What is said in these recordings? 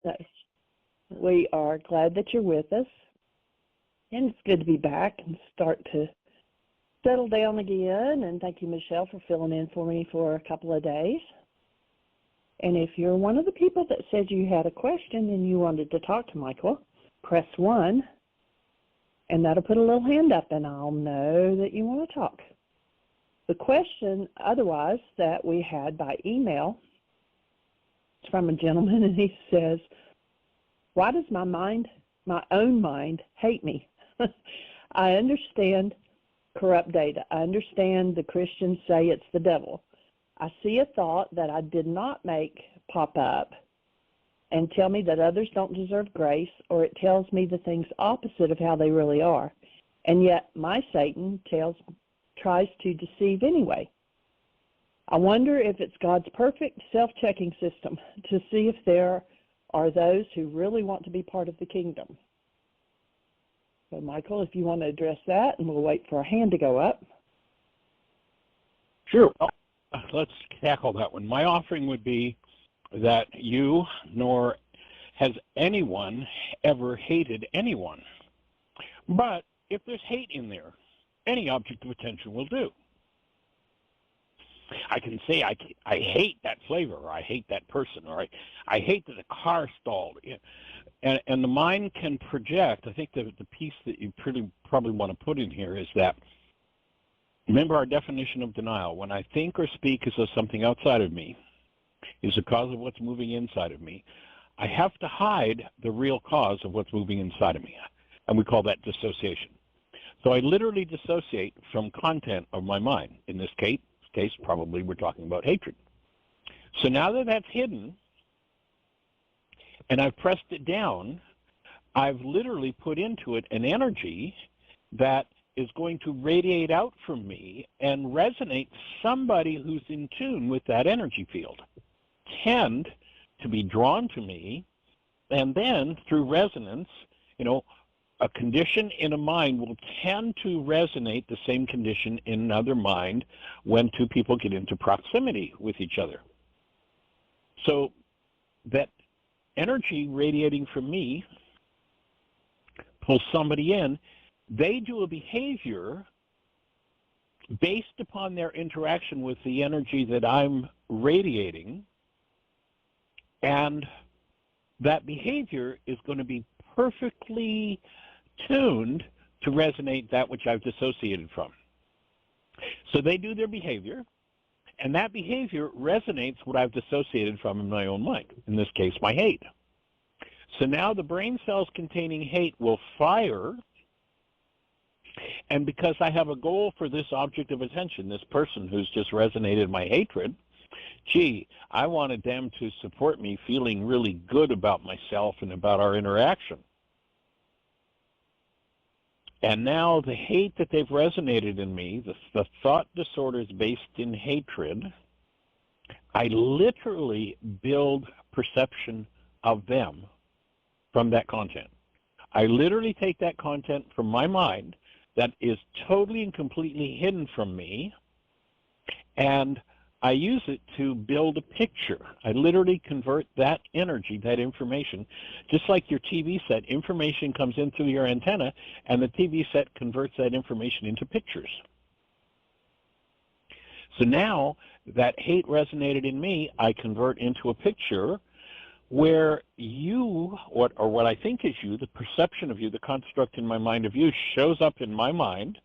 So we are glad that you're with us, and it's good to be back and start to settle down again. And thank you, Michelle, for filling in for me for a couple of days. And if you're one of the people that said you had a question and you wanted to talk to Michael, press 1, and that'll put a little hand up, and I'll know that you want to talk. The question, otherwise, that we had by email is from a gentleman, and he says, why does my own mind, hate me? I understand corrupt data. I understand the Christians say it's the devil. I see a thought that I did not make pop up and tell me that others don't deserve grace, or it tells me the things opposite of how they really are. And yet my Satan tries to deceive anyway. I wonder if it's God's perfect self-checking system to see if there are those who really want to be part of the kingdom. So, Michael, if you want to address that, and we'll wait for a hand to go up. Sure. Well, let's tackle that one. My offering would be that you nor has anyone ever hated anyone. But if there's hate in there, any object of attention will do. I can say I hate that flavor, or I hate that person, or I hate that the car stalled. And the mind can project. I think the piece that you probably want to put in here is that, remember our definition of denial. When I think or speak as though something outside of me is the cause of what's moving inside of me, I have to hide the real cause of what's moving inside of me. And we call that dissociation. So I literally dissociate from content of my mind. In this case, probably we're talking about hatred. So now that that's hidden, and I've pressed it down, I've literally put into it an energy that is going to radiate out from me and resonate somebody who's in tune with that energy field, tend to be drawn to me, and then through resonance, a condition in a mind will tend to resonate the same condition in another mind when two people get into proximity with each other. So that energy radiating from me pulls somebody in. They do a behavior based upon their interaction with the energy that I'm radiating, and that behavior is going to be perfectly tuned to resonate that which I've dissociated from. So they do their behavior, and that behavior resonates what I've dissociated from in my own mind, in this case, my hate. So now the brain cells containing hate will fire, and because I have a goal for this object of attention, this person who's just resonated my hatred, gee, I wanted them to support me feeling really good about myself and about our interaction. And now the hate that they've resonated in me, the thought disorders based in hatred, I literally build perception of them from that content. I literally take that content from my mind that is totally and completely hidden from me, and I use it to build a picture. I literally convert that energy, that information, just like your TV set, information comes in through your antenna, and the TV set converts that information into pictures. So now that hate resonated in me, I convert into a picture where you, or what I think is you, the perception of you, the construct in my mind of you, shows up in my mind,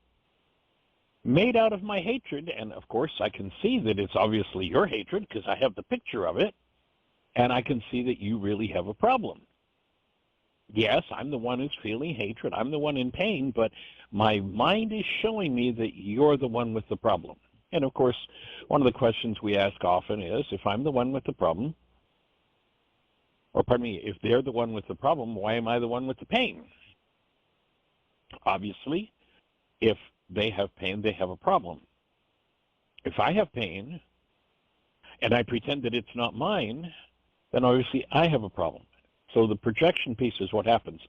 made out of my hatred, and of course I can see that it's obviously your hatred because I have the picture of it, and I can see that you really have a problem. Yes, I'm the one who's feeling hatred, I'm the one in pain, but my mind is showing me that you're the one with the problem. And of course, one of the questions we ask often is, if I'm the one with the problem, or pardon me, if they're the one with the problem, why am I the one with the pain? Obviously, if they have pain, they have a problem. If I have pain and I pretend that it's not mine, then obviously I have a problem. So the projection piece is what happens.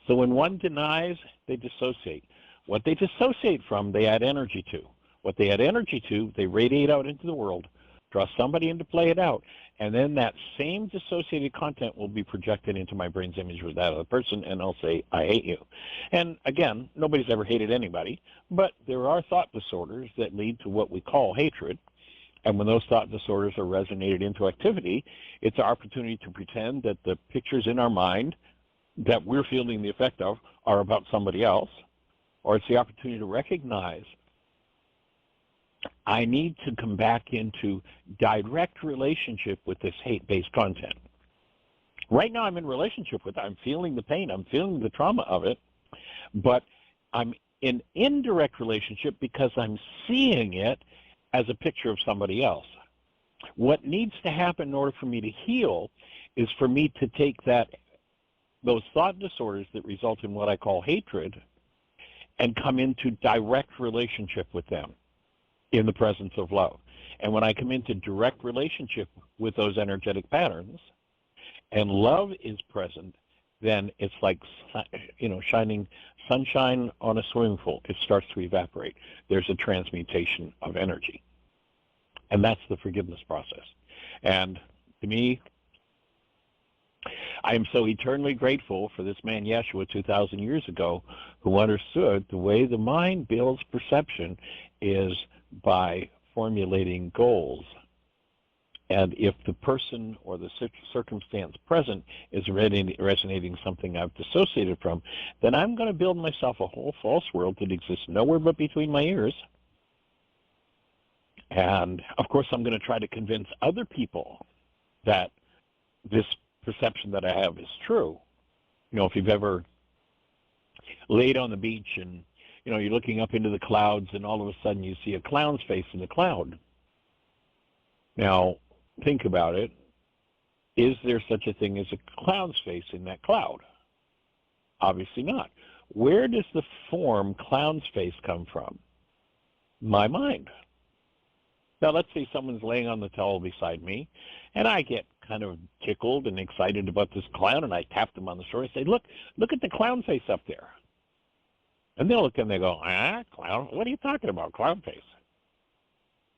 So when one denies, they dissociate. What they dissociate from, they add energy to. What they add energy to, they radiate out into the world, draw somebody in to play it out. And then that same dissociated content will be projected into my brain's image with that other person, and I'll say, I hate you. And again, nobody's ever hated anybody, but there are thought disorders that lead to what we call hatred. And when those thought disorders are resonated into activity, it's our opportunity to pretend that the pictures in our mind that we're feeling the effect of are about somebody else, or it's the opportunity to recognize I need to come back into direct relationship with this hate-based content. Right now I'm in relationship with it. I'm feeling the pain. I'm feeling the trauma of it. But I'm in indirect relationship because I'm seeing it as a picture of somebody else. What needs to happen in order for me to heal is for me to take those thought disorders that result in what I call hatred and come into direct relationship with them in the presence of love. And when I come into direct relationship with those energetic patterns and love is present, then it's like, shining sunshine on a swimming pool. It starts to evaporate. There's a transmutation of energy. And that's the forgiveness process. And to me, I am so eternally grateful for this man, Yeshua, 2,000 years ago, who understood the way the mind builds perception is by formulating goals. And if the person or the circumstance present is resonating something I've dissociated from, then I'm going to build myself a whole false world that exists nowhere but between my ears. And, of course, I'm going to try to convince other people that this perception that I have is true. If you've ever laid on the beach and, you're looking up into the clouds and all of a sudden you see a clown's face in the cloud. Now, think about it. Is there such a thing as a clown's face in that cloud? Obviously not. Where does the form clown's face come from? My mind. Now, let's say someone's laying on the towel beside me, and I get kind of tickled and excited about this clown, and I tap them on the shoulder and say, look at the clown face up there. And they'll look and they go, clown, what are you talking about, clown face?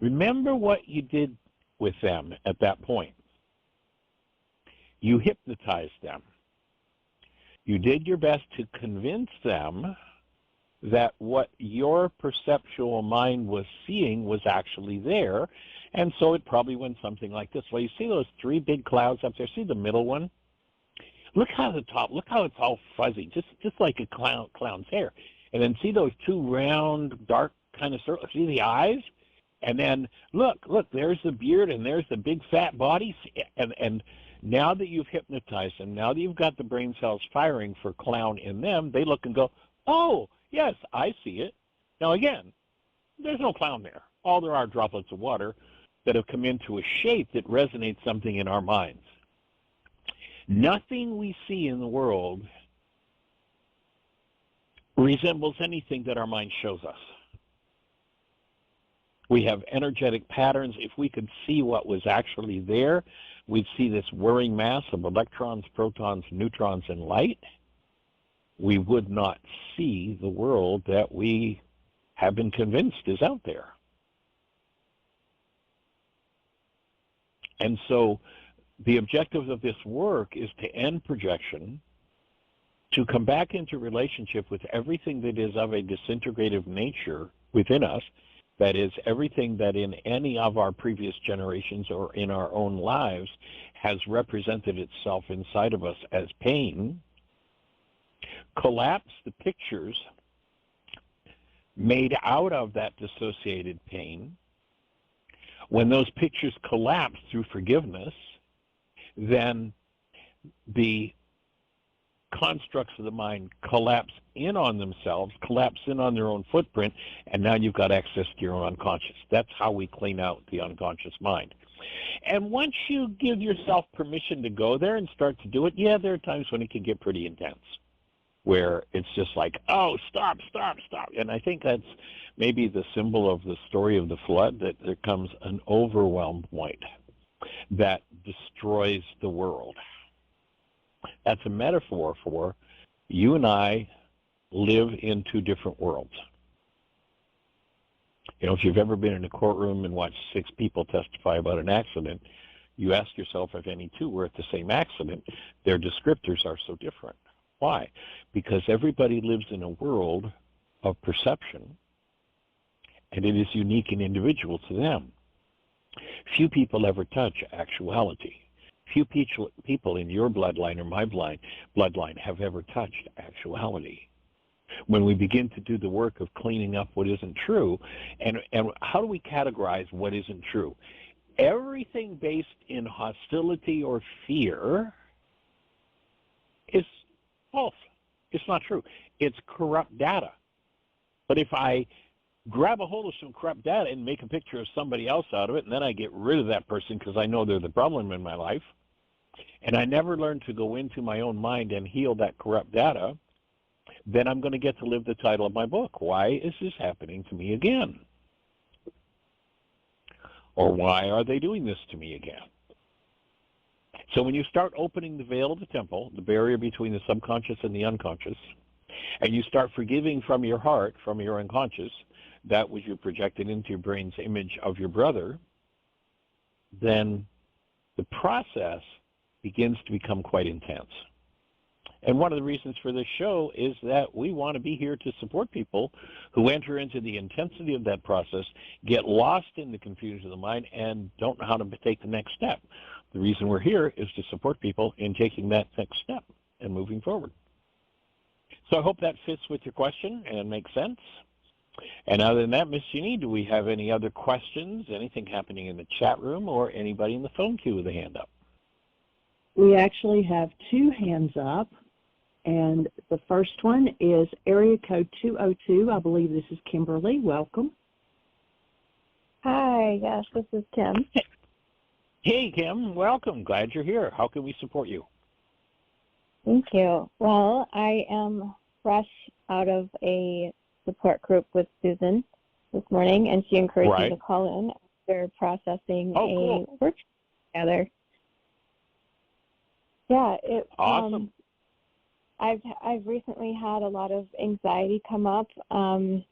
Remember what you did with them at that point. You hypnotized them. You did your best to convince them that what your perceptual mind was seeing was actually there, and so it probably went something like this. Well, you see those three big clouds up there? See the middle one? Look how it's all fuzzy, just like a clown's hair. And then see those two round, dark kind of circles? See the eyes? And then look, there's the beard and there's the big fat body. And now that you've hypnotized them, now that you've got the brain cells firing for clown in them, they look and go, oh, yes, I see it. Now again, there's no clown there. All there are droplets of water that have come into a shape that resonates something in our minds. Nothing we see in the world resembles anything that our mind shows us. We have energetic patterns. If we could see what was actually there, we'd see this whirring mass of electrons, protons, neutrons, and light. We would not see the world that we have been convinced is out there. And so the objective of this work is to end projection, to come back into relationship with everything that is of a disintegrative nature within us, that is, everything that in any of our previous generations or in our own lives has represented itself inside of us as pain, collapse the pictures made out of that dissociated pain. When those pictures collapse through forgiveness, then the constructs of the mind collapse in on themselves, collapse in on their own footprint, and now you've got access to your own unconscious. That's how we clean out the unconscious mind. And once you give yourself permission to go there and start to do it, yeah, there are times when it can get pretty intense, where it's just like, oh, stop. And I think that's maybe the symbol of the story of the flood, that there comes an overwhelm point that destroys the world. That's a metaphor for you and I live in two different worlds. If you've ever been in a courtroom and watched 6 people testify about an accident, You ask yourself if any two were at the same accident, their descriptors are so different. Why? Because everybody lives in a world of perception, and it is unique and individual to them. Few people ever touch actuality. Few people in your bloodline or my bloodline have ever touched actuality. When we begin to do the work of cleaning up what isn't true, and how do we categorize what isn't true? Everything based in hostility or fear is false. It's not true. It's corrupt data. But if I grab a hold of some corrupt data and make a picture of somebody else out of it, and then I get rid of that person because I know they're the problem in my life, and I never learn to go into my own mind and heal that corrupt data, then I'm going to get to live the title of my book. Why is this happening to me again? Or why are they doing this to me again? So when you start opening the veil of the temple, the barrier between the subconscious and the unconscious, and you start forgiving from your heart, from your unconscious, that which you projected into your brain's image of your brother, then the process begins to become quite intense. And one of the reasons for this show is that we want to be here to support people who enter into the intensity of that process, get lost in the confusion of the mind, and don't know how to take the next step. The reason we're here is to support people in taking that next step and moving forward. So I hope that fits with your question and makes sense. And other than that, Miss Jeannie, do we have any other questions, anything happening in the chat room, or anybody in the phone queue with a hand up? We actually have two hands up. And the first one is area code 202. I believe this is Kimberly. Welcome. Hi, yes, this is Kim. Hey, Kim, welcome. Glad you're here. How can we support you? Thank you. Well, I am fresh out of a support group with Susan this morning, and she encouraged me to call in after processing a workshop together. Yeah, awesome. I've recently had a lot of anxiety come up, and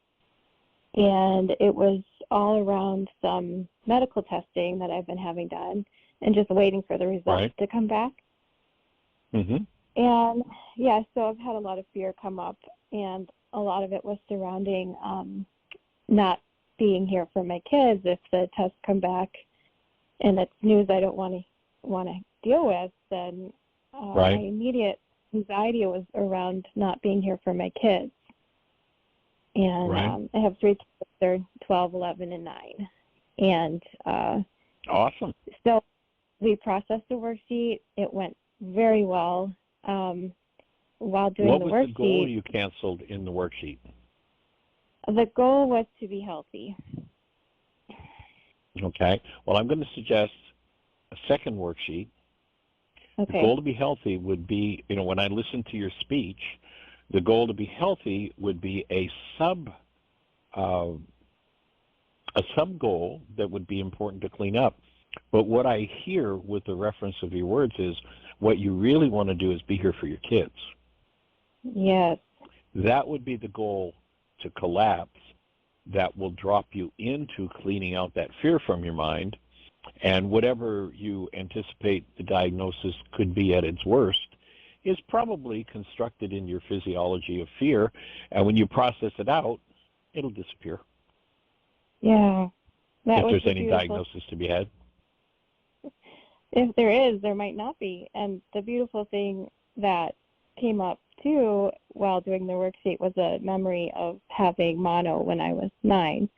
it was all around some medical testing that I've been having done and just waiting for the results to come back. Mm-hmm. And, yeah, so I've had a lot of fear come up, and a lot of it was surrounding not being here for my kids. If the tests come back and it's news I don't want to deal with, then my immediate anxiety was around not being here for my kids. And I have three kids. They're 12, 11, and 9. And awesome. So we processed the worksheet. It went very well. While doing what the worksheet, was the goal you canceled in the worksheet? The goal was to be healthy. Okay. Well, I'm going to suggest a second worksheet. Okay. The goal to be healthy would be, when I listen to your speech, the goal to be healthy would be a sub goal that would be important to clean up. But what I hear with the reference of your words is what you really want to do is be here for your kids. Yes. That would be the goal to collapse. That will drop you into cleaning out that fear from your mind. And whatever you anticipate the diagnosis could be at its worst is probably constructed in your physiology of fear. And when you process it out, it'll disappear. Yeah. If there's any diagnosis to be had. If there is, there might not be. And the beautiful thing that came up, too, while doing the worksheet was a memory of having mono when I was 9.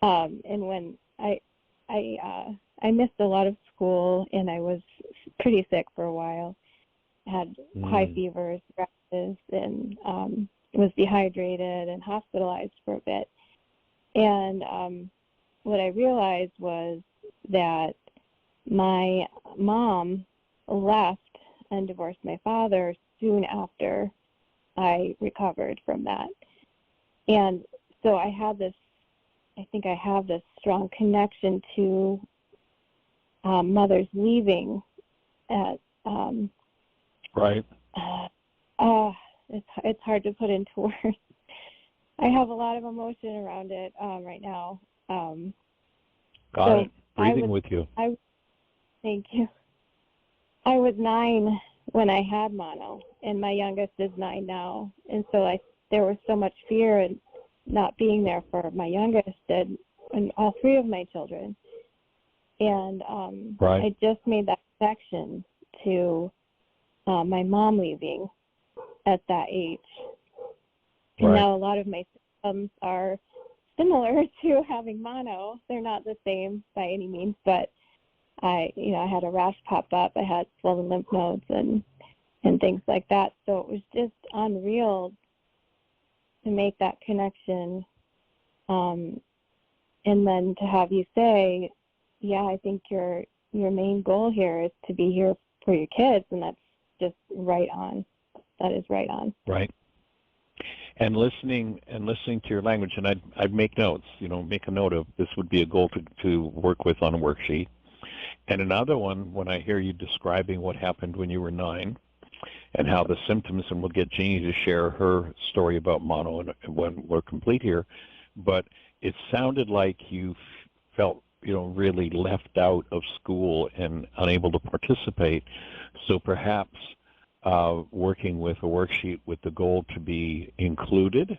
And when I missed a lot of school, and I was pretty sick for a while. Had high fevers, rashes, and was dehydrated and hospitalized for a bit. And what I realized was that my mom left and divorced my father soon after I recovered from that. And so I have this strong connection to mothers leaving at it's hard to put into words. I have a lot of emotion around it right now. Got it. Breathing with you. Thank you. I was 9 when I had mono, and my youngest is 9 now. And so there was so much fear in not being there for my youngest and all 3 of my children. And Right. I just made that connection to my mom leaving at that age. And Right. now a lot of my symptoms are similar to having mono. They're not the same by any means, but I had a rash pop up. I had swollen lymph nodes and things like that. So it was just unreal to make that connection. And then to have you say, yeah, I think your main goal here is to be here for your kids, and that's just right on. That is right on. Right. And listening to your language, and I'd make notes, make a note of this would be a goal to work with on a worksheet. And another one, when I hear you describing what happened when you were 9 and how the symptoms, and we'll get Jeannie to share her story about mono when we're complete here, but it sounded like you felt, really left out of school and unable to participate. So perhaps working with a worksheet with the goal to be included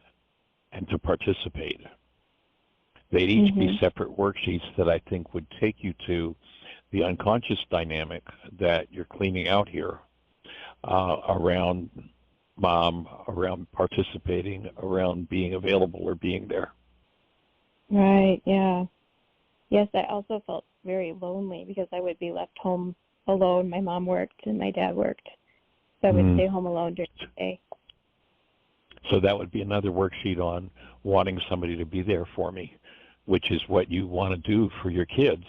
and to participate. They'd each be separate worksheets that I think would take you to the unconscious dynamic that you're cleaning out here around mom, around participating, around being available or being there. Right, yeah. Yes, I also felt very lonely because I would be left home alone. My mom worked and my dad worked. So I would stay home alone during the day. So that would be another worksheet on wanting somebody to be there for me, which is what you want to do for your kids.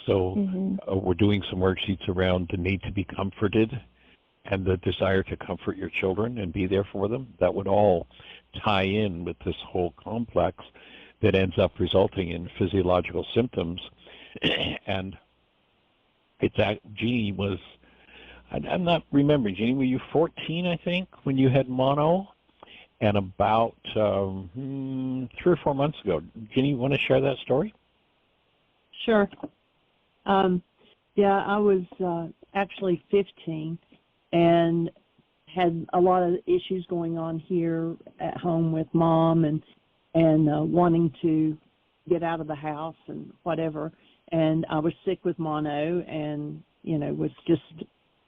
So we're doing some worksheets around the need to be comforted and the desire to comfort your children and be there for them. That would all tie in with this whole complex that ends up resulting in physiological symptoms. And Jeannie was, I'm not remembering, Jeannie, were you 14, I think, when you had mono? And about 3 or 4 months ago. Jeannie, you want to share that story? Sure. Yeah, I was actually 15 and had a lot of issues going on here at home with mom and wanting to get out of the house and whatever. And I was sick with mono and, was just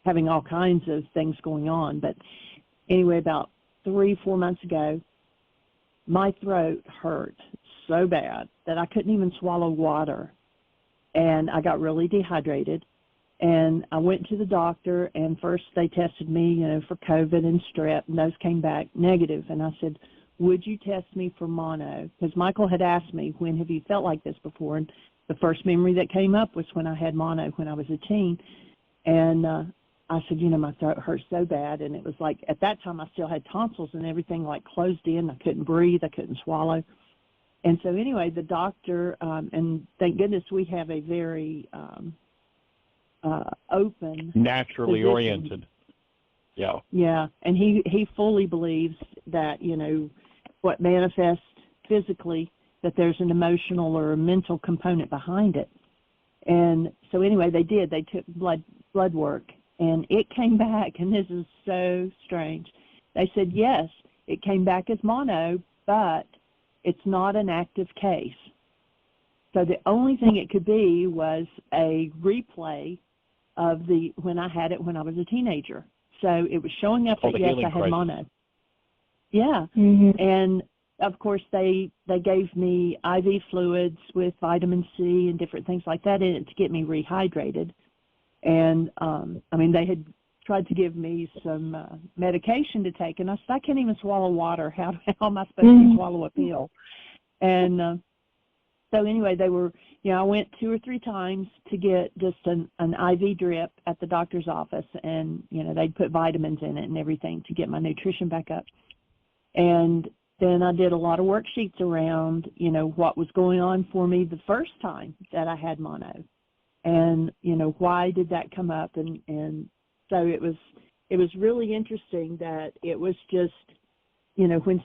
having all kinds of things going on. But anyway, about 3-4 months ago, my throat hurt so bad that I couldn't even swallow water. And I got really dehydrated. And I went to the doctor, and first they tested me, for COVID and strep, and those came back negative. And I said, would you test me for mono? Because Michael had asked me, when have you felt like this before? And the first memory that came up was when I had mono when I was a teen. And I said, my throat hurt so bad. And it was like, at that time, I still had tonsils and everything like closed in. I couldn't breathe. I couldn't swallow. And so anyway, the doctor, and thank goodness we have a very open, naturally physician. Oriented. Yeah. Yeah, and he fully believes that, what manifests physically, that there's an emotional or a mental component behind it. And so anyway, they took blood work, and it came back, and this is so strange. They said, yes, it came back as mono, but it's not an active case. So the only thing it could be was a replay of when I had it when I was a teenager. So it was showing up that, yes, I had mono. Yeah. And, of course, they gave me IV fluids with vitamin C and different things like that in it to get me rehydrated. And, they had tried to give me some medication to take, and I said, I can't even swallow water. How am I supposed to swallow a pill? And so anyway, they were, I went 2 or 3 times to get just an IV drip at the doctor's office, and, they'd put vitamins in it and everything to get my nutrition back up. And then I did a lot of worksheets around, what was going on for me the first time that I had mono. And, why did that come up? And so it was really interesting that it was just, when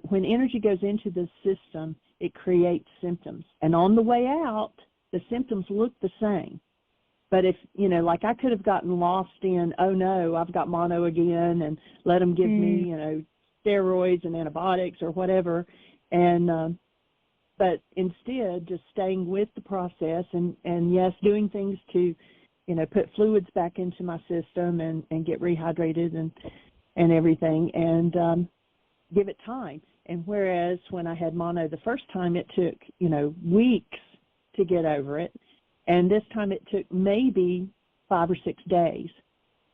when energy goes into the system, it creates symptoms. And on the way out, the symptoms look the same. But if, you know, like I could have gotten lost in, oh no, I've got mono again, and let them give me, you know, steroids and antibiotics or whatever. And, but instead just staying with the process and yes, doing things to, you know, put fluids back into my system and get rehydrated and everything, and give it time. And whereas when I had mono the first time, it took, you know, weeks to get over it. And this time it took maybe 5 or 6 days,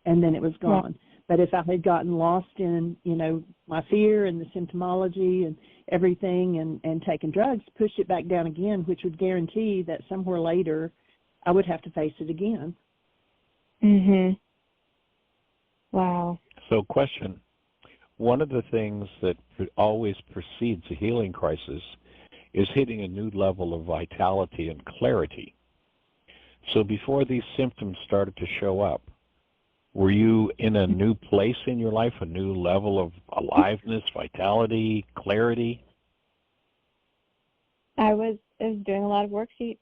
and then it was gone. Yeah. But if I had gotten lost in, you know, my fear and the symptomology and everything and taken drugs, pushed it back down again, which would guarantee that somewhere later I would have to face it again. Wow. So question, one of the things that always precedes a healing crisis is hitting a new level of vitality and clarity. So before these symptoms started to show up, were you in a new place in your life, a new level of aliveness, vitality, clarity? I was doing a lot of worksheets.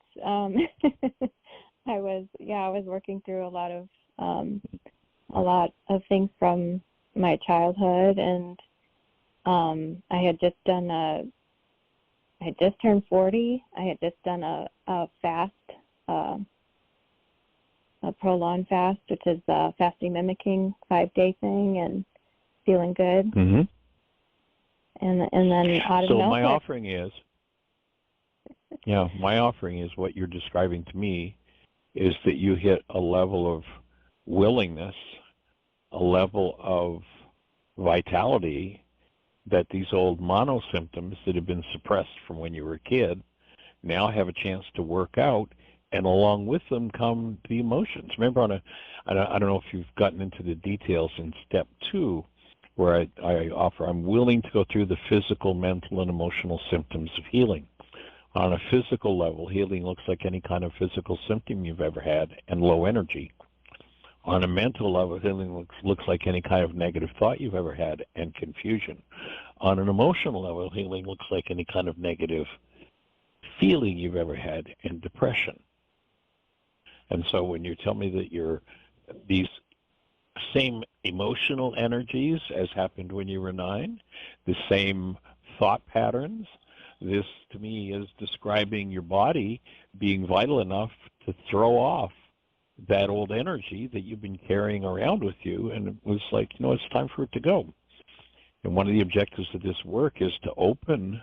I was working through a lot of things from my childhood, and I had just turned 40. I had just done a fast, a prolonged fast, which is fasting mimicking 5-day thing, and feeling good. And then out of so nowhere. my offering is what you're describing to me is that you hit a level of willingness, a level of vitality that these old mono symptoms that have been suppressed from when you were a kid now have a chance to work out, and along with them come the emotions. Remember, I don't know if you've gotten into the details in step 2, where I offer, I'm willing to go through the physical, mental, and emotional symptoms of healing. On a physical level, healing looks like any kind of physical symptom you've ever had and low energy. On a mental level, healing looks like any kind of negative thought you've ever had and confusion. On an emotional level, healing looks like any kind of negative feeling you've ever had and depression. And so when you tell me that these same emotional energies as happened when you were 9, the same thought patterns, this to me is describing your body being vital enough to throw off that old energy that you've been carrying around with you, and it was like, you know, it's time for it to go. And one of the objectives of this work is to open,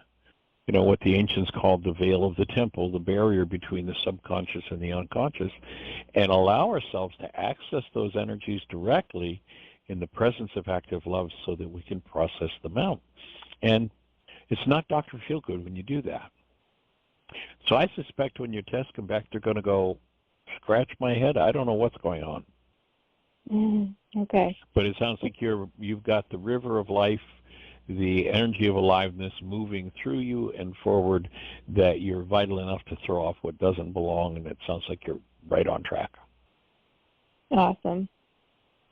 you know, what the ancients called the veil of the temple, the barrier between the subconscious and the unconscious, and allow ourselves to access those energies directly in the presence of active love so that we can process them out. And it's not Dr. Feelgood when you do that. So I suspect when your tests come back, they're going to go, scratch my head, I don't know what's going on. Okay. But it sounds like you've got the river of life, the energy of aliveness moving through you and forward, that you're vital enough to throw off what doesn't belong, and it sounds like you're right on track. Awesome.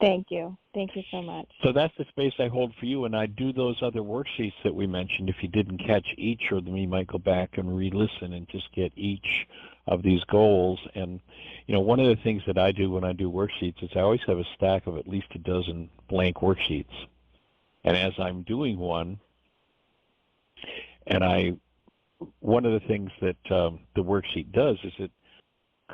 Thank you. Thank you so much. So that's the space I hold for you, and I do those other worksheets that we mentioned. If you didn't catch each of them, you might go back and re-listen and just get each of these goals. And, you know, one of the things that I do when I do worksheets is I always have a stack of at least a dozen blank worksheets. And as I'm doing one, and one of the things that the worksheet does is it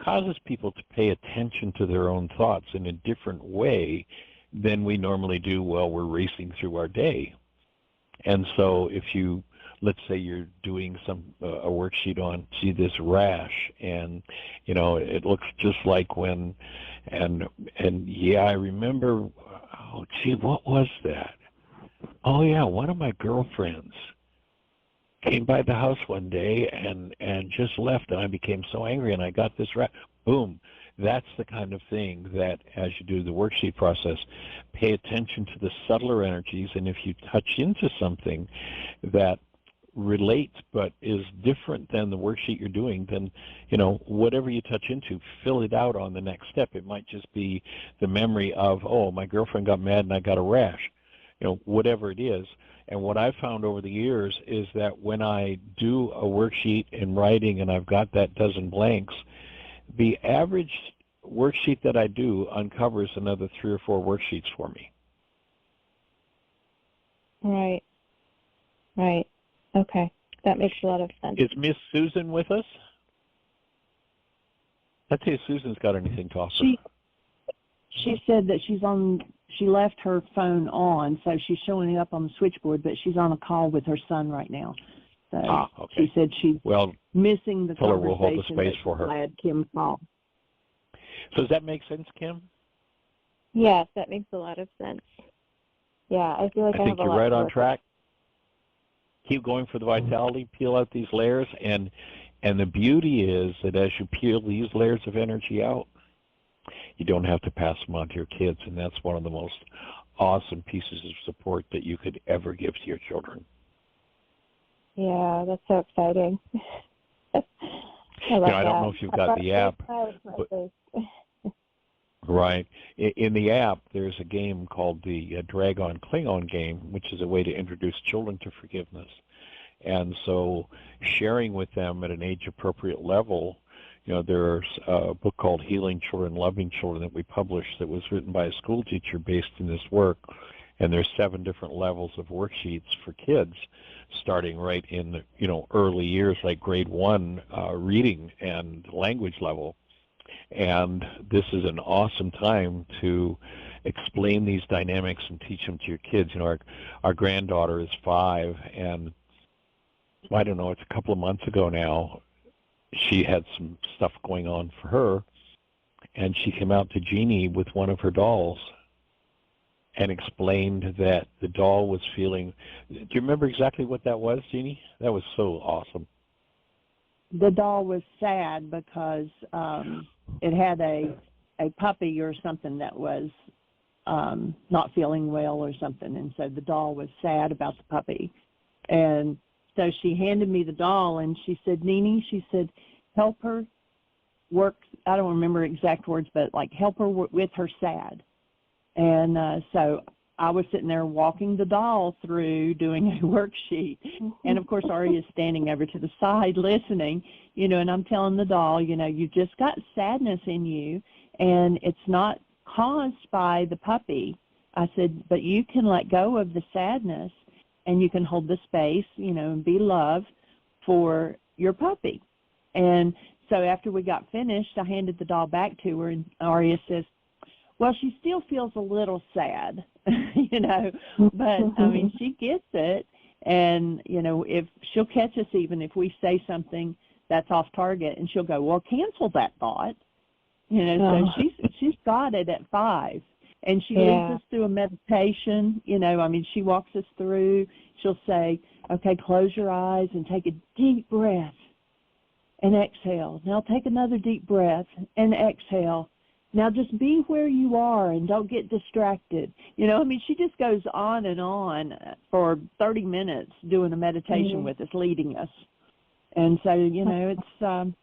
causes people to pay attention to their own thoughts in a different way than we normally do while we're racing through our day. And so if you, let's say you're doing a worksheet on, see this rash, and, you know, it looks just like when, and yeah, I remember, oh, gee, what was that? Oh, yeah, one of my girlfriends came by the house one day and just left, and I became so angry, and I got this boom. That's the kind of thing that, as you do the worksheet process, pay attention to the subtler energies, and if you touch into something that relates but is different than the worksheet you're doing, then, you know, whatever you touch into, fill it out on the next step. It might just be the memory of, oh, my girlfriend got mad and I got a rash. whatever it is. And what I've found over the years is that when I do a worksheet in writing and I've got that dozen blanks, the average worksheet that I do uncovers another 3 or 4 worksheets for me. Right. Right. Okay. That makes a lot of sense. Is Miss Susan with us? Let's see if Susan's got anything to offer. She said that she left her phone on, so she's showing up on the switchboard, but she's on a call with her son right now. So okay. She said she's missing the tell her conversation. We'll hold the space for her. Glad Kim called. So does that make sense, Kim? Yes, that makes a lot of sense. Yeah, I feel like I think have a you're lot right to on work track. Keep going for the vitality, peel out these layers, and the beauty is that as you peel these layers of energy out, you don't have to pass them on to your kids, and that's one of the most awesome pieces of support that you could ever give to your children. Yeah, that's so exciting. I don't know if you've got the app. Right. In the app, there's a game called the Drag-On Klingon game, which is a way to introduce children to forgiveness. And so sharing with them at an age-appropriate level, there's a book called Healing Children, Loving Children that we published that was written by a school teacher based in this work. And there's 7 different levels of worksheets for kids, starting right in the early years, like grade 1 reading and language level. And this is an awesome time to explain these dynamics and teach them to your kids. Our granddaughter is 5, and I don't know, it's a couple of months ago now, she had some stuff going on for her, and she came out to Jeannie with one of her dolls and explained that the doll was feeling. Do you remember exactly what that was, Jeannie? That was so awesome. The doll was sad because it had a puppy or something that was not feeling well or something, and so the doll was sad about the puppy. And so she handed me the doll, and she said, Nene, she said, help her work, I don't remember exact words, but like help her with her sad. And so I was sitting there walking the doll through doing a worksheet. And, of course, Ari is standing over to the side listening, and I'm telling the doll, you just got sadness in you, and it's not caused by the puppy. I said, but you can let go of the sadness, and you can hold the space, and be love for your puppy. And so after we got finished, I handed the doll back to her, and Aria says, well, she still feels a little sad, but, I mean, she gets it, and, if she'll catch us even if we say something that's off target, and she'll go, well, cancel that thought, so she's got it at 5. And she leads us through a meditation, she walks us through. She'll say, okay, close your eyes and take a deep breath and exhale. Now take another deep breath and exhale. Now just be where you are and don't get distracted. She just goes on and on for 30 minutes doing a meditation with us, leading us. And so, it's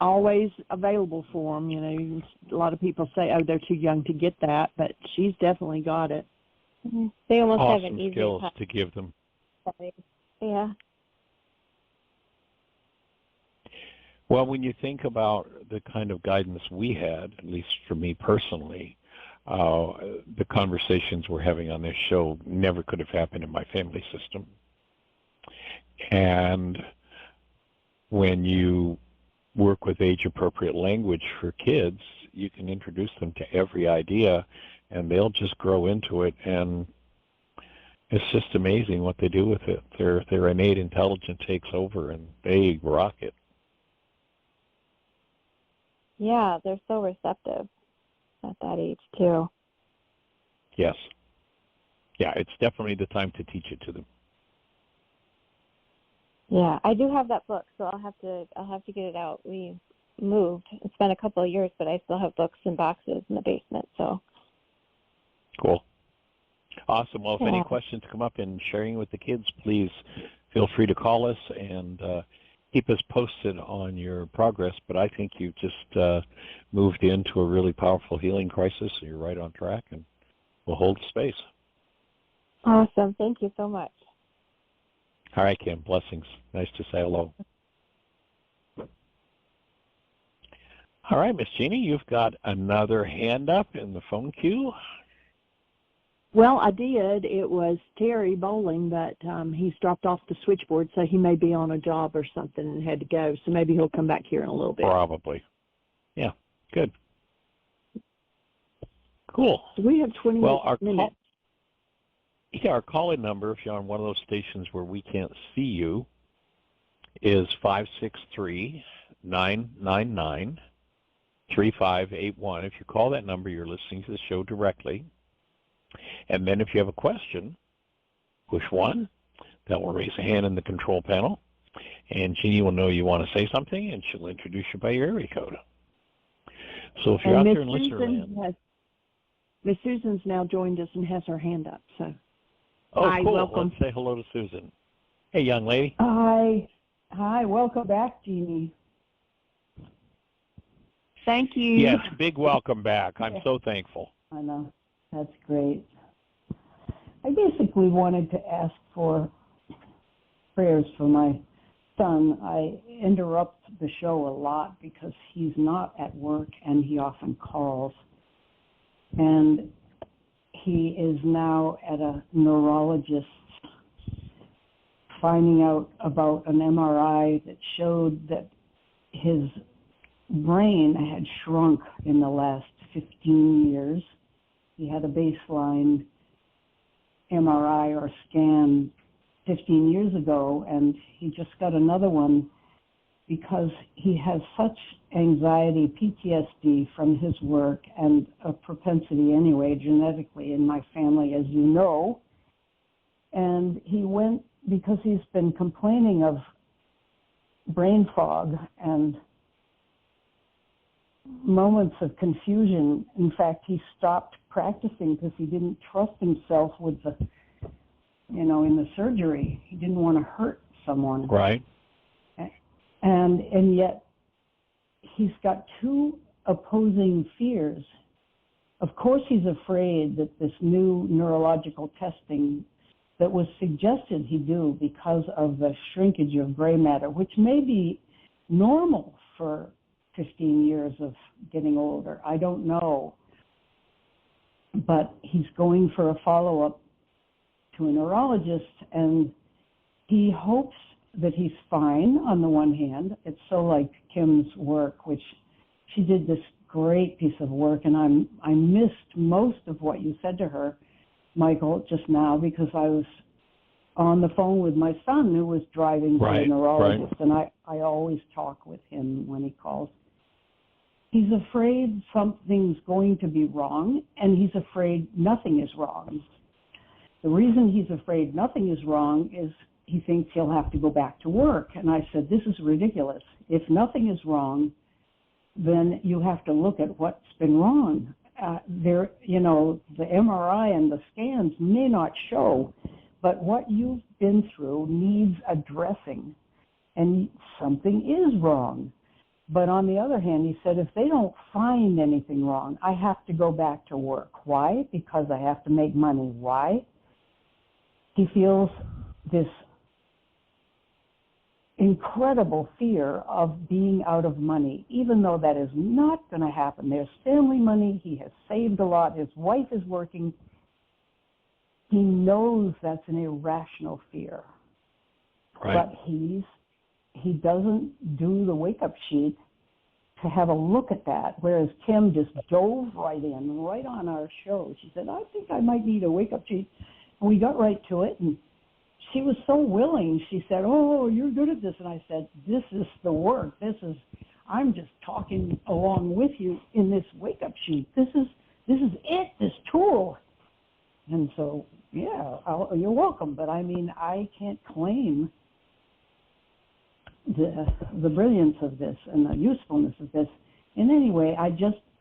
always available for them. A lot of people say, oh, they're too young to get that, but she's definitely got it. They almost awesome have an easier skills time to give them. Yeah. Well, when you think about the kind of guidance we had, at least for me personally, the conversations we're having on this show never could have happened in my family system. And when you work with age-appropriate language for kids, you can introduce them to every idea, and they'll just grow into it, and it's just amazing what they do with it. Their innate intelligence takes over, and they rock it. Yeah, they're so receptive at that age, too. Yes. Yeah, it's definitely the time to teach it to them. Yeah, I do have that book, so I'll have to get it out. We moved. It's been a couple of years, but I still have books and boxes in the basement. So cool. Awesome. Well, if any questions come up in sharing with the kids, please feel free to call us and keep us posted on your progress. But I think you've just moved into a really powerful healing crisis. So you're right on track, and we'll hold space. Awesome. Thank you so much. All right, Kim. Blessings. Nice to say hello. All right, Miss Jeannie, you've got another hand up in the phone queue. Well, I did. It was Terry Bowling, but he's dropped off the switchboard, so he may be on a job or something and had to go. So maybe he'll come back here in a little bit. Probably. Yeah, good. Cool. So we have 20 minutes. Our call-in number, if you're on one of those stations where we can't see you, is 563-999-3581. If you call that number, you're listening to the show directly. And then if you have a question, push 1. That will raise a hand in the control panel. And Jeannie will know you want to say something, and she'll introduce you by your area code. So if you're out there in listener land... Miss Susan's now joined us and has her hand up. So, hi, cool. Welcome. Let's say hello to Susan. Hey, young lady. Hi, welcome back, Jeannie. Thank you. Yes, big welcome back. I'm so thankful. I know, that's great. I basically wanted to ask for prayers for my son. I interrupt the show a lot because he's not at work and he often calls. And he is now at a neurologist finding out about an MRI that showed that his brain had shrunk in the last 15 years. He had a baseline MRI or scan 15 years ago, and he just got another one because he has such anxiety, PTSD from his work, and a propensity anyway, genetically in my family, as you know. And he went, because he's been complaining of brain fog and moments of confusion. In fact, he stopped practicing because he didn't trust himself with the, in the surgery. He didn't want to hurt someone. Right. And yet he's got 2 opposing fears. Of course, he's afraid that this new neurological testing that was suggested he do because of the shrinkage of gray matter, which may be normal for 15 years of getting older. I don't know. But he's going for a follow-up to a neurologist, and he hopes that he's fine on the one hand. It's so like Kim's work, which she did this great piece of work, and I missed most of what you said to her, Michael, just now, because I was on the phone with my son who was driving to a neurologist, and I always talk with him when he calls. He's afraid something's going to be wrong, and he's afraid nothing is wrong. The reason he's afraid nothing is wrong is he thinks he'll have to go back to work. And I said, this is ridiculous. If nothing is wrong, then you have to look at what's been wrong. The MRI and the scans may not show, but what you've been through needs addressing, and something is wrong. But on the other hand, he said, if they don't find anything wrong, I have to go back to work. Why? Because I have to make money. Why? He feels this incredible fear of being out of money, even though that is not going to happen. There's family money. He has saved a lot. His wife is working. He knows that's an irrational fear. Right. But he doesn't do the wake-up sheet to have a look at that, whereas Kim just dove right on our show. She said, I think I might need a wake-up sheet. And we got right to it, and she was so willing. She said, oh, you're good at this. And I said, this is the work. I'm just talking along with you in this wake-up sheet. This is it, this tool. And so, yeah, you're welcome. But I mean, I can't claim the brilliance of this and the usefulness of this in any way.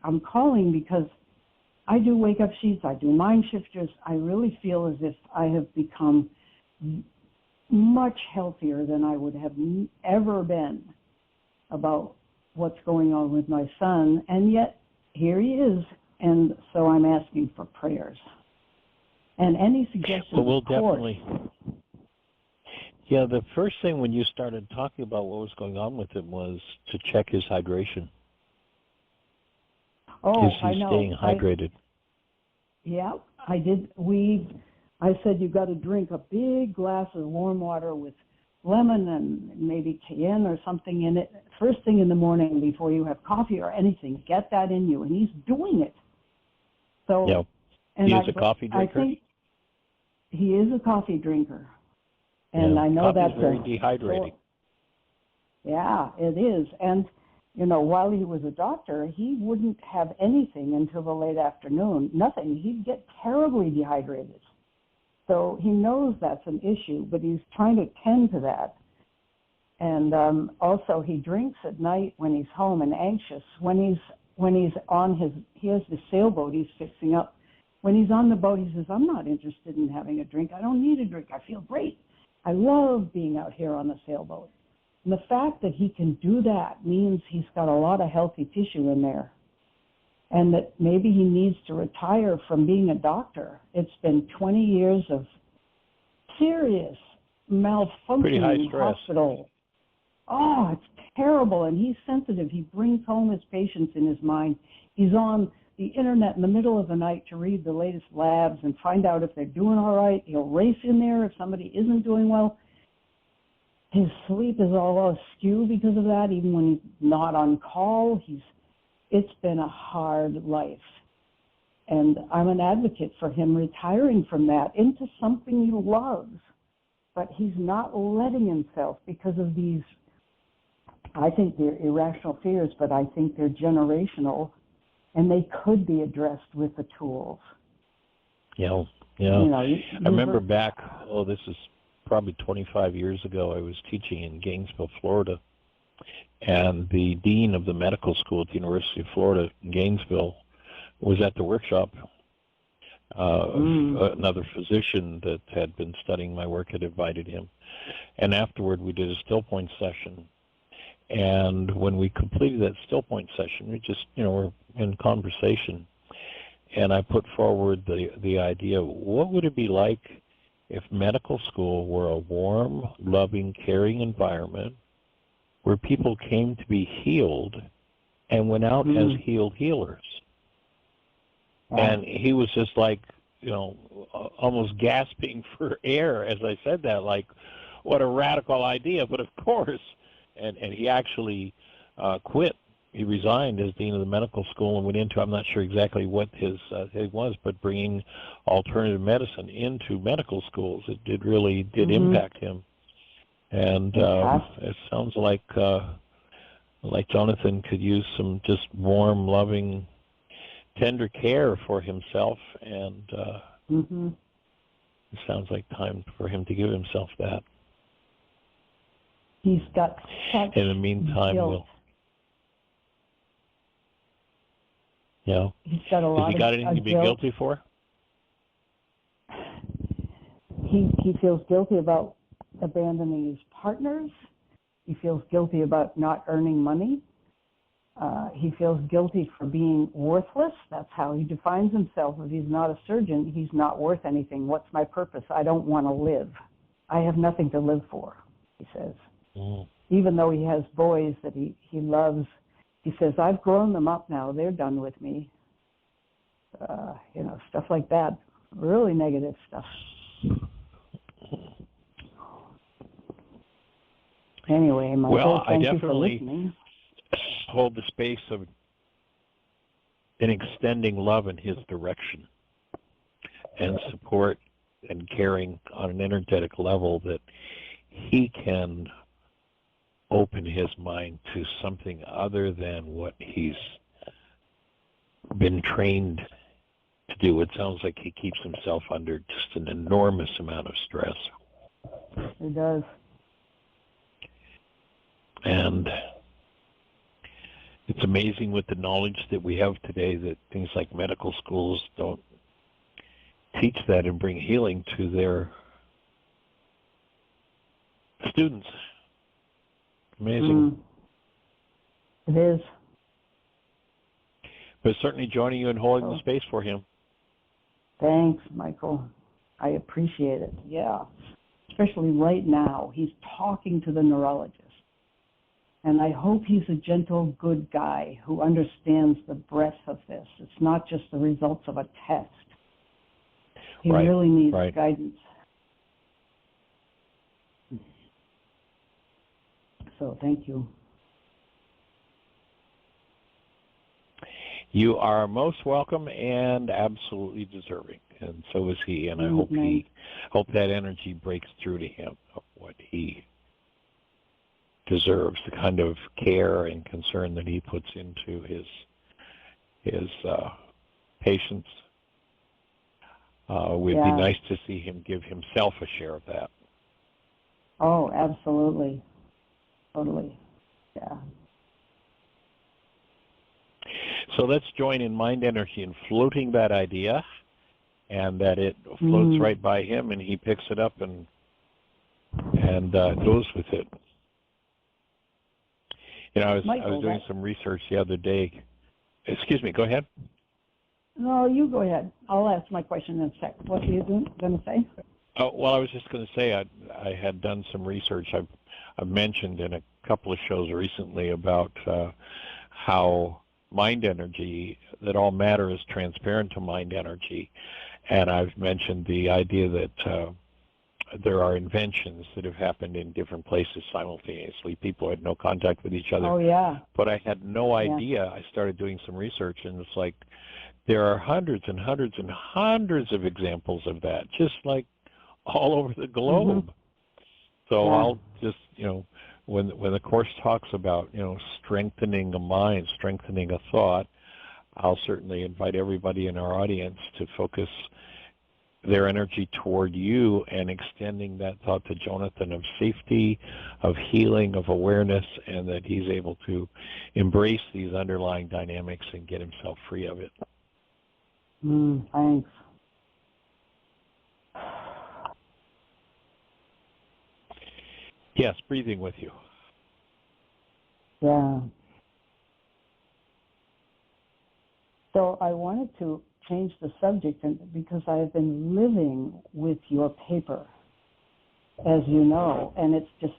I'm calling because I do wake-up sheets, I do mind shifters. I really feel as if I have become much healthier than I would have ever been about what's going on with my son, and yet here he is, and so I'm asking for prayers. And any suggestions, Well, we'll of course. definitely. Yeah, the first thing when you started talking about what was going on with him was to check his hydration. Oh, Is he I know. staying hydrated? Yeah, I did. I said you've got to drink a big glass of warm water with lemon and maybe cayenne or something in it first thing in the morning before you have coffee or anything. Get that in you, and he's doing it. So, Yeah. And He is a coffee drinker? I think he is a coffee drinker. And yeah. I know Coffee's that's very dehydrating. Yeah, it is. And, you know, while he was a doctor, he wouldn't have anything until the late afternoon. Nothing. He'd get terribly dehydrated. So he knows that's an issue, but he's trying to tend to that. And also he drinks at night when he's home and anxious. When he's on he has the sailboat he's fixing up. When he's on the boat, he says, I'm not interested in having a drink. I don't need a drink. I feel great. I love being out here on the sailboat. And the fact that he can do that means he's got a lot of healthy tissue in there. And that maybe he needs to retire from being a doctor. It's been 20 years of serious malfunctioning in hospital. Oh, it's terrible. And he's sensitive. He brings home his patients in his mind. He's on the internet in the middle of the night to read the latest labs and find out if they're doing all right. He'll race in there if somebody isn't doing well. His sleep is all askew because of that, even when he's not on call. It's been a hard life. And I'm an advocate for him retiring from that into something he loves. But he's not letting himself because of these, I think they're irrational fears, but I think they're generational, and they could be addressed with the tools. Yeah. You know, I remember back, this is probably 25 years ago, I was teaching in Gainesville, Florida, and the dean of the medical school at the University of Florida in Gainesville was at the workshop. Another physician that had been studying my work had invited him. And afterward, we did a still point session. And when we completed that still point session, we just, were in conversation. And I put forward the idea, what would it be like if medical school were a warm, loving, caring environment where people came to be healed and went out as healed healers? And he was just like, almost gasping for air as I said that, like, what a radical idea. But of course, and he actually quit. He resigned as dean of the medical school and went into, I'm not sure exactly what his it was, but bringing alternative medicine into medical schools. It really did impact him. And it sounds like Jonathan could use some just warm, loving, tender care for himself, and it sounds like time for him to give himself that. He's got such in the meantime, guilt. He's got a lot Has he got anything to be guilty for? He feels guilty about abandoning his partners. He feels guilty about not earning money. He feels guilty for being worthless. That's how he defines himself. If he's not a surgeon, he's not worth anything. What's my purpose? I don't want to live. I have nothing to live for, he says. Even though he has boys that he loves, he says, I've grown them up now. They're done with me. Stuff like that. Really negative stuff. Anyway, Michael, thank you for listening. Hold the space of an extending love in his direction and support and caring on an energetic level that he can open his mind to something other than what he's been trained to do. It sounds like he keeps himself under just an enormous amount of stress. He does. And it's amazing with the knowledge that we have today that things like medical schools don't teach that and bring healing to their students. Amazing. It is. But certainly joining you and holding the space for him. Thanks, Michael. I appreciate it. Yeah. Especially right now. He's talking to the neurologist. And I hope he's a gentle, good guy who understands the breadth of this. It's not just the results of a test. He really needs guidance. So thank you. You are most welcome and absolutely deserving, and so is he. And I hope that energy breaks through to him of what he deserves, the kind of care and concern that he puts into his patients. Would be nice to see him give himself a share of that. Oh, absolutely. Totally. Yeah. So let's join in mind energy and floating that idea, and that it floats right by him, and he picks it up and goes with it. You know, I was doing some research the other day. Excuse me. Go ahead. No, you go ahead. I'll ask my question in a sec. What are you going to say? Oh, well, I was just going to say I had done some research. I've mentioned in a couple of shows recently about how mind energy, that all matter is transparent to mind energy. And I've mentioned the idea that there are inventions that have happened in different places simultaneously. People had no contact with each other. Oh, yeah. But I had no idea. I started doing some research, and it's like there are hundreds and hundreds and hundreds of examples of that, just like all over the globe. So I'll just, when the Course talks about, strengthening a mind, strengthening a thought, I'll certainly invite everybody in our audience to focus their energy toward you and extending that thought to Jonathan of safety, of healing, of awareness, and that he's able to embrace these underlying dynamics and get himself free of it. Thanks. Yes, breathing with you. Yeah. So I wanted to change the subject because I've been living with your paper, as you know, and it's just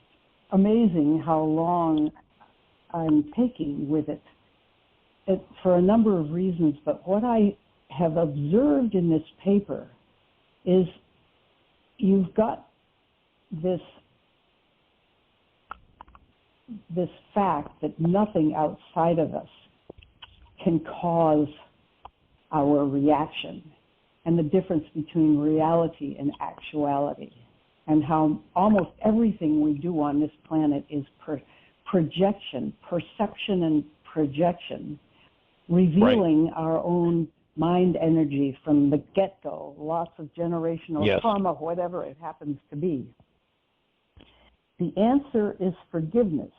amazing how long I'm taking with it for a number of reasons. But what I have observed in this paper is you've got this fact that nothing outside of us can cause our reaction, and the difference between reality and actuality, and how almost everything we do on this planet is projection, perception and projection, revealing our own mind energy from the get-go, lots of generational trauma, whatever it happens to be. The answer is forgiveness.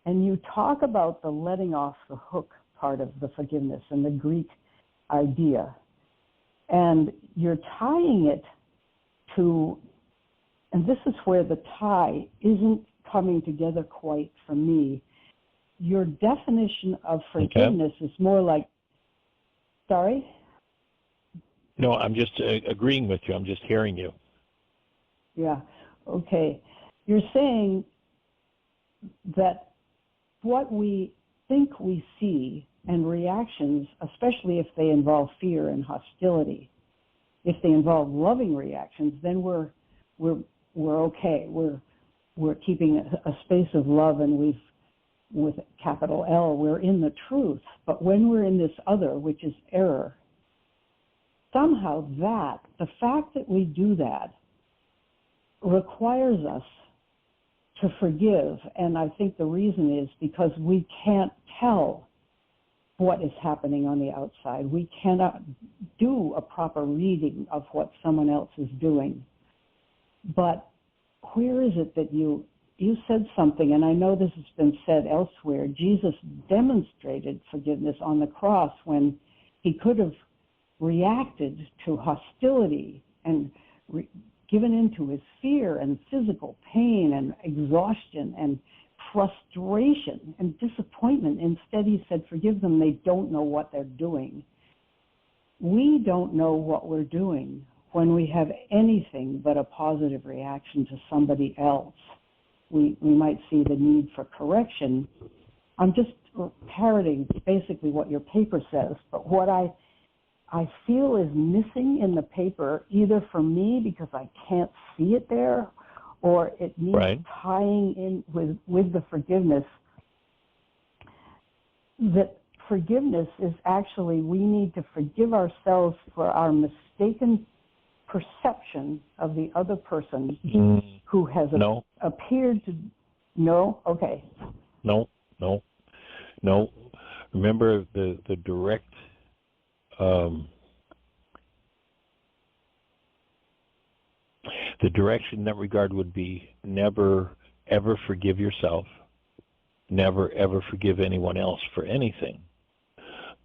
And you talk about the letting off the hook part of the forgiveness and the Greek idea. And you're tying it to, and this is where the tie isn't coming together quite for me. Your definition of forgiveness is more like, sorry? No, I'm just agreeing with you. I'm just hearing you. Yeah, okay. You're saying that what we think we see and reactions, especially if they involve fear and hostility, if they involve loving reactions, then we're okay. We're keeping a space of love, and with capital L, we're in the truth. But when we're in this other, which is error, somehow the fact that we do that requires us to forgive. And I think the reason is because we can't tell what is happening on the outside. We cannot do a proper reading of what someone else is doing. But where is it that you said something, and I know this has been said elsewhere, Jesus demonstrated forgiveness on the cross when he could have reacted to hostility and given into his fear and physical pain and exhaustion and frustration and disappointment. Instead, he said, forgive them, they don't know what they're doing. We don't know what we're doing when we have anything but a positive reaction to somebody else, we might see the need for correction. I'm just parroting basically what your paper says, but what I feel is missing in the paper, either for me because I can't see it there, or it needs tying in with the forgiveness, that forgiveness is actually, we need to forgive ourselves for our mistaken perception of the other person who has appeared to... No? Okay. No. Remember the direct the direction in that regard would be never ever forgive yourself, never ever forgive anyone else for anything.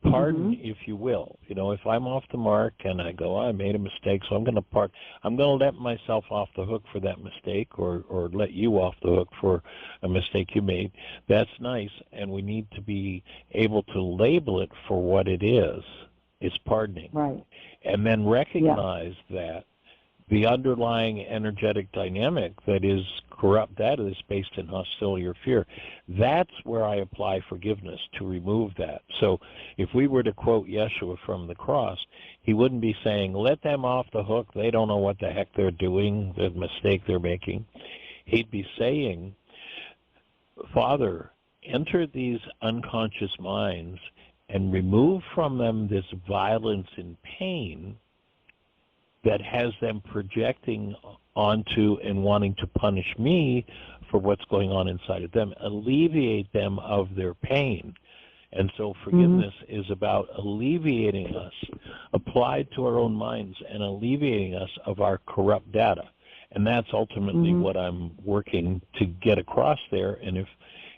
Pardon, if you will. You know, if I'm off the mark and I go, I made a mistake, so I'm going to let myself off the hook for that mistake, or let you off the hook for a mistake you made. That's nice, and we need to be able to label it for what it is. It's pardoning. Right. And then recognize that the underlying energetic dynamic that is corrupt data is based in hostility or fear. That's where I apply forgiveness, to remove that. So if we were to quote Yeshua from the cross, he wouldn't be saying, let them off the hook, they don't know what the heck they're doing, the mistake they're making. He'd be saying, Father, enter these unconscious minds and remove from them this violence and pain that has them projecting onto and wanting to punish me for what's going on inside of them. Alleviate them of their pain. And so forgiveness is about alleviating us, applied to our own minds, and alleviating us of our corrupt data. And that's ultimately what I'm working to get across there. And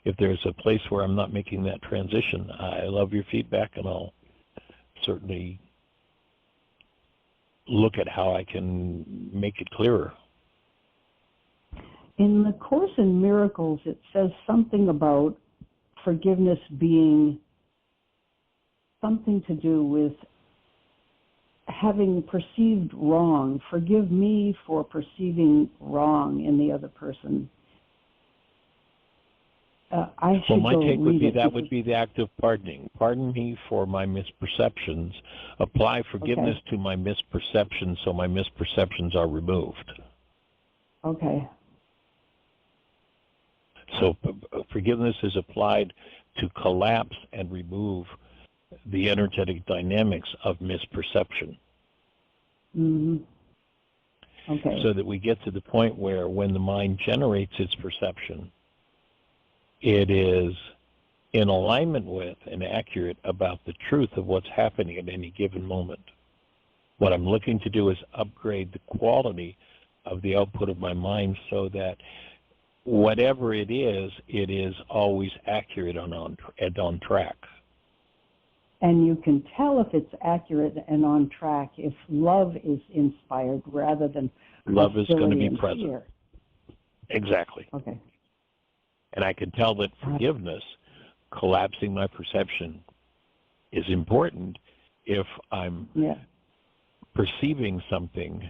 if there's a place where I'm not making that transition, I love your feedback, and I'll certainly look at how I can make it clearer. In the Course in Miracles, it says something about forgiveness being something to do with having perceived wrong. Forgive me for perceiving wrong in the other person. My take would be that would be the act of pardoning. Pardon me for my misperceptions. Apply forgiveness to my misperceptions so my misperceptions are removed. Okay. So forgiveness is applied to collapse and remove the energetic dynamics of misperception. Okay. So that we get to the point where when the mind generates its perception, it is in alignment with and accurate about the truth of what's happening at any given moment. What I'm looking to do is upgrade the quality of the output of my mind so that whatever it is always accurate and on track. And you can tell if it's accurate and on track if love is inspired rather than love is going to be present. Fear. Exactly. Okay. And I can tell that forgiveness, collapsing my perception, is important if I'm perceiving something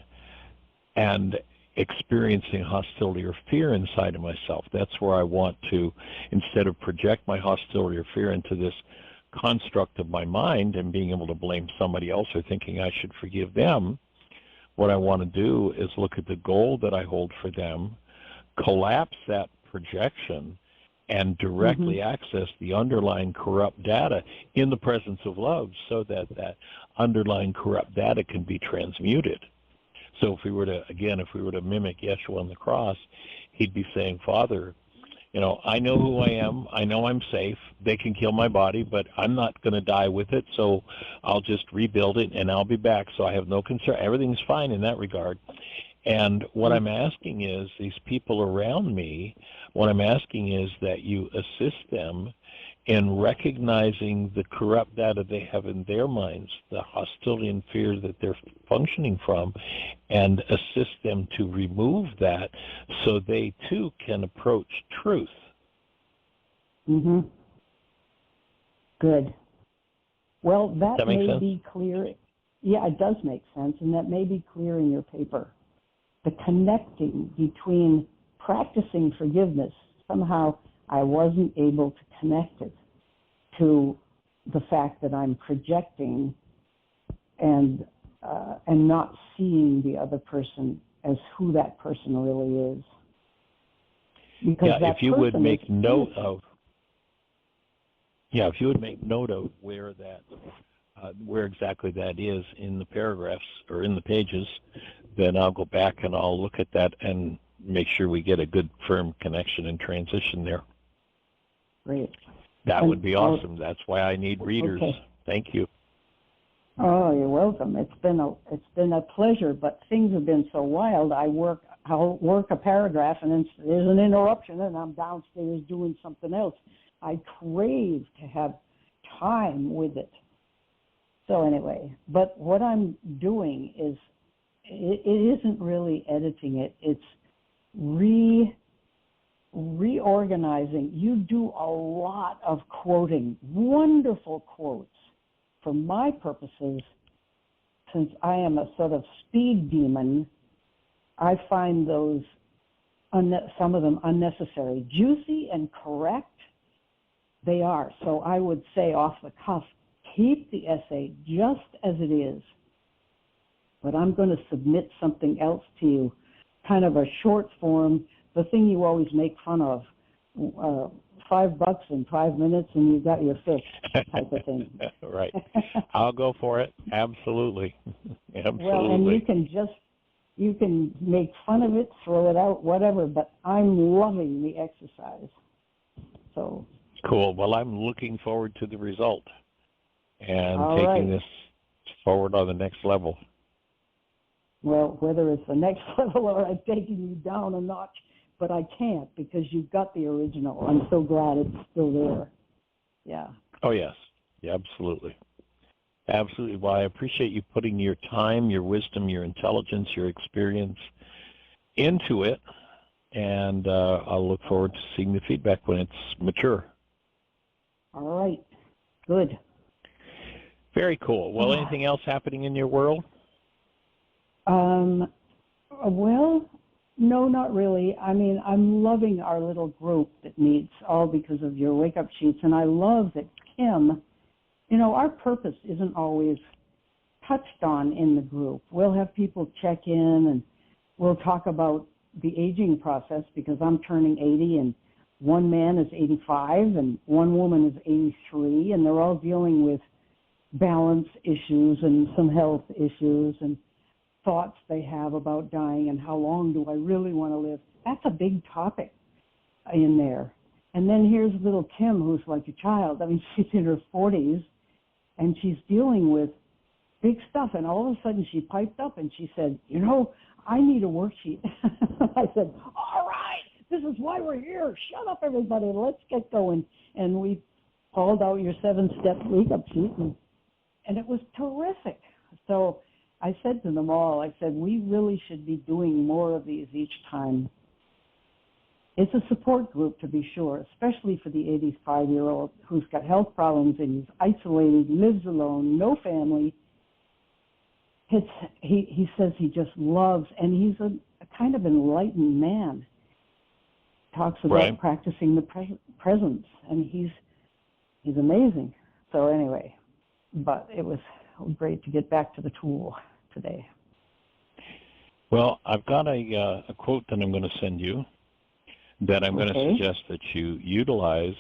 and experiencing hostility or fear inside of myself. That's where I want to, instead of project my hostility or fear into this construct of my mind and being able to blame somebody else or thinking I should forgive them, what I want to do is look at the goal that I hold for them, collapse that projection, and directly access the underlying corrupt data in the presence of love so that that underlying corrupt data can be transmuted. So if we were to mimic Yeshua on the cross, he'd be saying, Father, I know who I am. I know I'm safe. They can kill my body, but I'm not going to die with it, so I'll just rebuild it and I'll be back. So I have no concern. Everything's fine in that regard. And what I'm asking is, these people around me, what I'm asking is that you assist them in recognizing the corrupt data they have in their minds, the hostility and fear that they're functioning from, and assist them to remove that so they too can approach truth. Good. Well, that may sense? be clear. yeah, it does make sense, and that may be clear in your paper. The connecting between practicing forgiveness, somehow I wasn't able to connect it to the fact that I'm projecting and not seeing the other person as who that person really is. Because yeah, if you would make note of, if you would make note of where that, where exactly that is in the paragraphs or in the pages, then I'll go back and I'll look at that and make sure we get a good firm connection and transition there. Great. That would be awesome. That's why I need readers. Okay. Thank you. Oh, you're welcome. It's been a pleasure, but things have been so wild. I'll work a paragraph and then there's an interruption and I'm downstairs doing something else. I crave to have time with it. So anyway, but what I'm doing is it isn't really editing it. It's reorganizing. You do a lot of quoting, wonderful quotes. For my purposes, since I am a sort of speed demon, I find those, some of them unnecessary. Juicy and correct, they are. So I would say off the cuff, keep the essay just as it is. But I'm going to submit something else to you, kind of a short form, the thing you always make fun of, $5 in 5 minutes and you got your fix type of thing. Right. I'll go for it. Absolutely. Absolutely. Well, and you can make fun of it, throw it out, whatever, but I'm loving the exercise. So cool. Well, I'm looking forward to the result and all taking right. this forward on the next level. Well, whether it's the next level or I'm taking you down a notch, but I can't because you've got the original. I'm so glad it's still there. Yeah. Oh, yes. Yeah, absolutely. Absolutely. Well, I appreciate you putting your time, your wisdom, your intelligence, your experience into it, and I'll look forward to seeing the feedback when it's mature. All right. Good. Very cool. Well, anything else happening in your world? Well, no, not really. I mean, I'm loving our little group that meets, all because of your wake-up sheets, and I love that Kim, our purpose isn't always touched on in the group. We'll have people check in, and we'll talk about the aging process because I'm turning 80, and one man is 85, and one woman is 83, and they're all dealing with balance issues and some health issues and thoughts they have about dying and how long do I really want to live. That's a big topic in there. And then here's little Kim, who's like a child. I mean, she's in her 40s, and she's dealing with big stuff. And all of a sudden she piped up and she said, I need a worksheet. I said, all right, this is why we're here. Shut up, everybody. Let's get going. And we pulled out your 7-step wake-up sheet, and it was terrific. So I said to them all, I said, we really should be doing more of these each time. It's a support group, to be sure, especially for the 85-year-old who's got health problems and he's isolated, lives alone, no family. He says he just loves, and he's a kind of enlightened man. Talks about practicing the presence, and he's amazing. So anyway, but it was great to get back to the tool today. Well, I've got a quote that I'm going to send you that I'm going to suggest that you utilize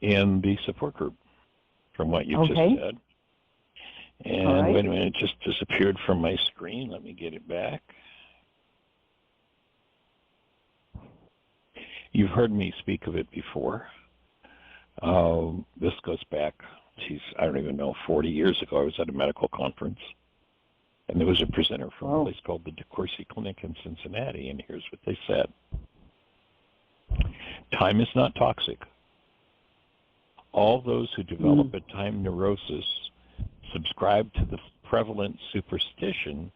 in the support group from what you just said. And wait a minute, it just disappeared from my screen. Let me get it back. You've heard me speak of it before. This goes back, I don't even know, 40 years ago. I was at a medical conference, and there was a presenter from a place called the DeCourcy Clinic in Cincinnati, and here's what they said. Time is not toxic. All those who develop a time neurosis subscribe to the prevalent superstition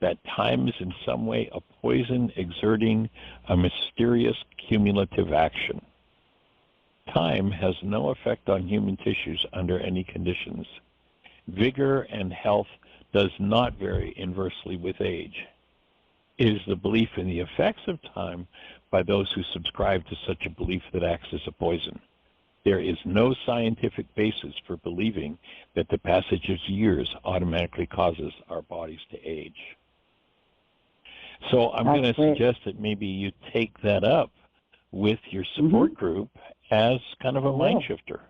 that time is in some way a poison exerting a mysterious cumulative action. Time has no effect on human tissues under any conditions. Vigor and health does not vary inversely with age. It is the belief in the effects of time by those who subscribe to such a belief that acts as a poison. There is no scientific basis for believing that the passage of years automatically causes our bodies to age. So I'm going to suggest that maybe you take that up with your support group as kind of a mind shifter,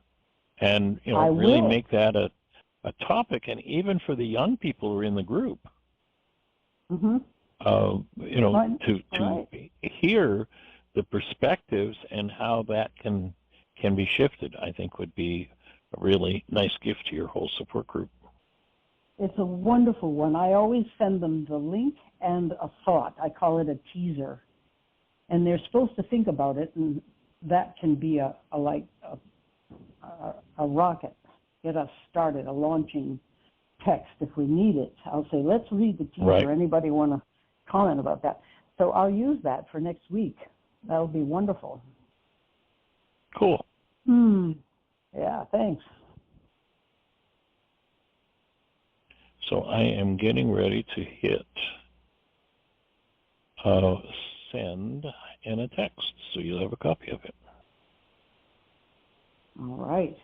and really make that a topic, and even for the young people who are in the group, to hear the perspectives and how that can be shifted, I think would be a really nice gift to your whole support group. It's a wonderful one. I always send them the link and a thought. I call it a teaser. And they're supposed to think about it, and that can be a rocket, get us started, a launching text if we need it. I'll say, let's read the teaser. Right. Anybody want to comment about that? So I'll use that for next week. That'll be wonderful. Cool. Yeah, thanks. So I am getting ready to hit send in a text, so you'll have a copy of it. All right.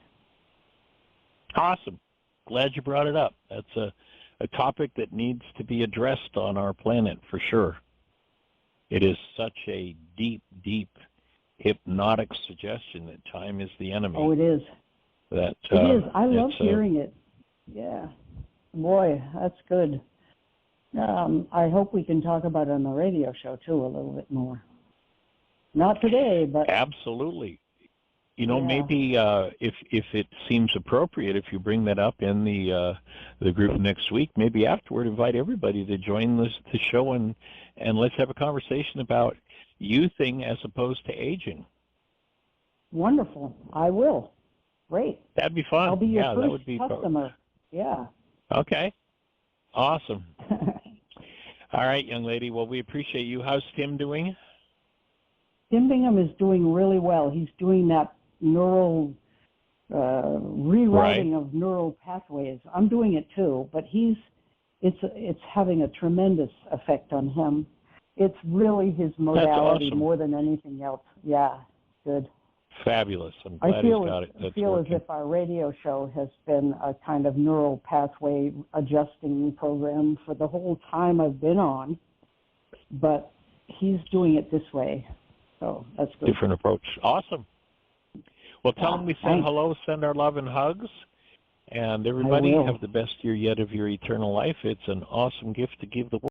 Awesome. Glad you brought it up. That's a topic that needs to be addressed on our planet for sure. It is such a deep, deep hypnotic suggestion that time is the enemy. Oh, it is. It is. I love hearing it. Yeah. Boy, that's good. I hope we can talk about it on the radio show, too, a little bit more. Not today, but... Absolutely. Maybe if it seems appropriate, if you bring that up in the group next week, maybe afterward invite everybody to join the show and let's have a conversation about youthing as opposed to aging. Wonderful. I will. Great. That'd be fun. I'll be your first that would be customer. Yeah. Okay. Awesome. All right, young lady. Well, we appreciate you. How's Tim doing? Tim Bingham is doing really well. He's doing that neural rerouting of neural pathways. I'm doing it too, but it's having a tremendous effect on him. It's really his modality more than anything else. Yeah, good. Fabulous. I'm glad he's got it. I feel as if our radio show has been a kind of neural pathway adjusting program for the whole time I've been on, but he's doing it this way. So that's good. Different approach. Awesome. Well, tell him we send hello, send our love and hugs, and everybody have the best year yet of your eternal life. It's an awesome gift to give the world.